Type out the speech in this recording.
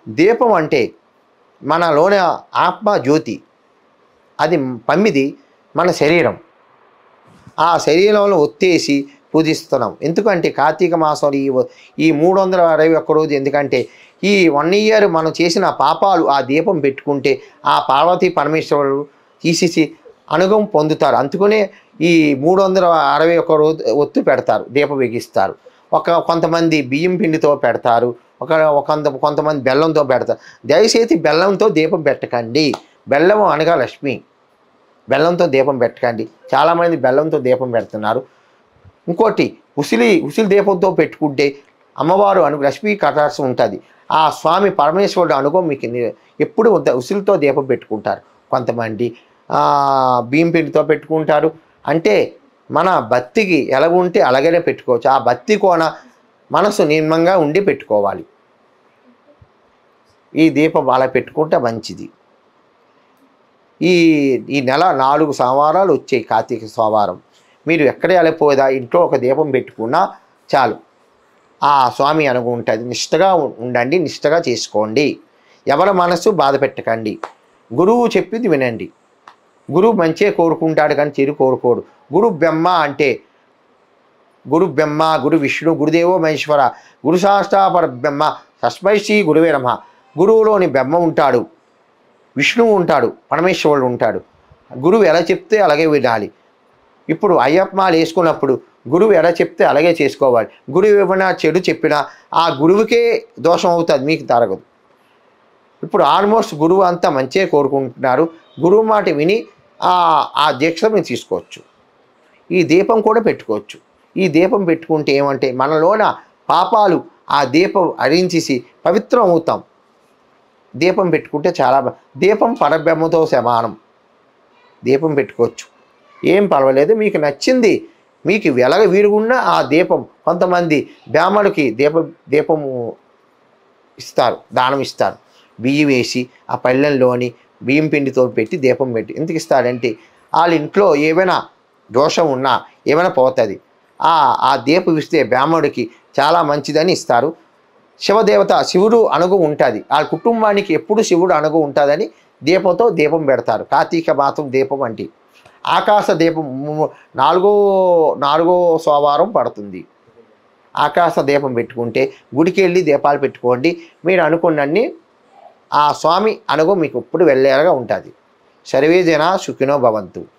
దీపం అంటే మనలోని ఆత్మ జ్యోతి, అది పమ్మిది మన శరీరం. ఆ శరీరంలో ఒత్తేసి పూజిస్తున్నాం. ఎందుకంటే కార్తీక మాసంలో ఈ 361 రోజు, ఎందుకంటే ఈ 1 ఇయర్ మనం చేసిన పాపాలు ఆ దీపం పెట్టుకుంటే ఆ పార్వతీ పరమేశ్వరుడు తీసేసి అనుగ్రహం పొందుతారు. అందుకనే ఈ 361 రోజు ఒత్తు పెడతారు, దీపం వెలిగిస్తారు. కొంతమంది బియ్యం పిండితో పెడతారు, కొంతమంది బెల్లంతో పెడతారు. దయచేసి బెల్లంతో దీపం పెట్టకండి. బెల్లం అనగా లక్ష్మి. బెల్లంతో దీపం పెట్టకండి. చాలామంది బెల్లంతో దీపం పెడుతున్నారు. ఇంకోటి ఉసిలి దీపంతో పెట్టుకుంటే అమ్మవారు లక్ష్మీ కటాక్షం ఉంటుంది. ఆ స్వామి పరమేశ్వరుడు అనుభవం మీకు ఎప్పుడు ఉసిలితో దీపం పెట్టుకుంటారు. కొంతమంది బియ్యం పిండితో పెట్టుకుంటారు. అంటే మన భక్తికి ఎలా ఉంటే అలాగనే పెట్టుకోవచ్చు. ఆ భక్తి కోణ మనసు నియమంగా ఉండి పెట్టుకోవాలి. ఈ దీపం అలా పెట్టుకుంటే మంచిది. ఈ నెల 4 సోమవారాలు వచ్చాయి. కార్తీక సోమవారం మీరు ఎక్కడ వెళ్ళిపోదా ఇంట్లో ఒక దీపం పెట్టుకున్నా చాలు. ఆ స్వామి అనుగు ఉంటుంది. నిష్టగా ఉండండి, నిష్టగా చేసుకోండి. ఎవరి మనసు బాధ పెట్టకండి. గురువు చెప్పింది వినండి. గురువు మంచిగా కోరుకుంటాడు కానీ చెడు కోరుకోడు. గురు బ్రహ్మ అంటే గురు బ్రహ్మ, గురు విష్ణు, గురుదేవో మహేశ్వర, గురు శాస్త్రాపర బ్రహ్మ, తస్మై శ్రీ గురువే నమః. గురువులోని బ్రహ్మ ఉంటాడు, విష్ణువు ఉంటాడు, పరమేశ్వరుడు ఉంటాడు. గురువు ఎలా చెప్తే అలాగే వినాలి. ఇప్పుడు అయ్యప్పమాలు వేసుకున్నప్పుడు గురువు ఎలా చెప్తే అలాగే చేసుకోవాలి. గురువు ఏమైనా చెడు చెప్పినా ఆ గురువుకే దోషం అవుతుంది, మీకు తరగదు. ఇప్పుడు ఆల్మోస్ట్ గురువు అంతా మంచిగా కోరుకుంటున్నారు. గురువు మాట విని ఆ దీక్ష మీరు తీసుకోవచ్చు. ఈ దీపం కూడా పెట్టుకోవచ్చు. ఈ దీపం పెట్టుకుంటే ఏమంటే మనలోన పాపాలు ఆ దీపం హరించేసి పవిత్రం అవుతాం. దీపం పెట్టుకుంటే చాలా దీపం పరబ్రహ్మతో సమానం. దీపం పెట్టుకోవచ్చు, ఏం పర్వాలేదు. మీకు నచ్చింది, మీకు వెలగ వీరుగున్న ఆ దీపం. కొంతమంది బ్రాహ్మణుడికి దీపము ఇస్తారు, దానం ఇస్తారు. బియ్యం వేసి ఆ పళ్ళెంలోని బియ్యం పిండితో పెట్టి దీపం పెట్టి ఎందుకు ఇస్తాడంటే వాళ్ళ ఇంట్లో ఏమైనా దోషం ఉన్నా ఏమైనా పోతుంది. ఆ దీపం ఇస్తే బ్రాహ్మణుడికి చాలా మంచిదని ఇస్తారు. శివదేవత, శివుడు అనుగు ఉంటుంది. ఆ కుటుంబానికి ఎప్పుడు శివుడు అనుగు ఉంటుందని దీపంతో దీపం పెడతారు. కార్తీక మాసం దీపం అంటే ఆకాశ దీపం 4వ సోమవారం పడుతుంది. ఆకాశ దీపం పెట్టుకుంటే గుడికి వెళ్ళి దీపాలు పెట్టుకోండి. మీరు అనుకున్నన్ని ఆ స్వామి అనుగు మీకు ఎప్పుడు వెళ్ళేలాగా ఉంటుంది. సర్వే జనా సుఖినో భవంతు.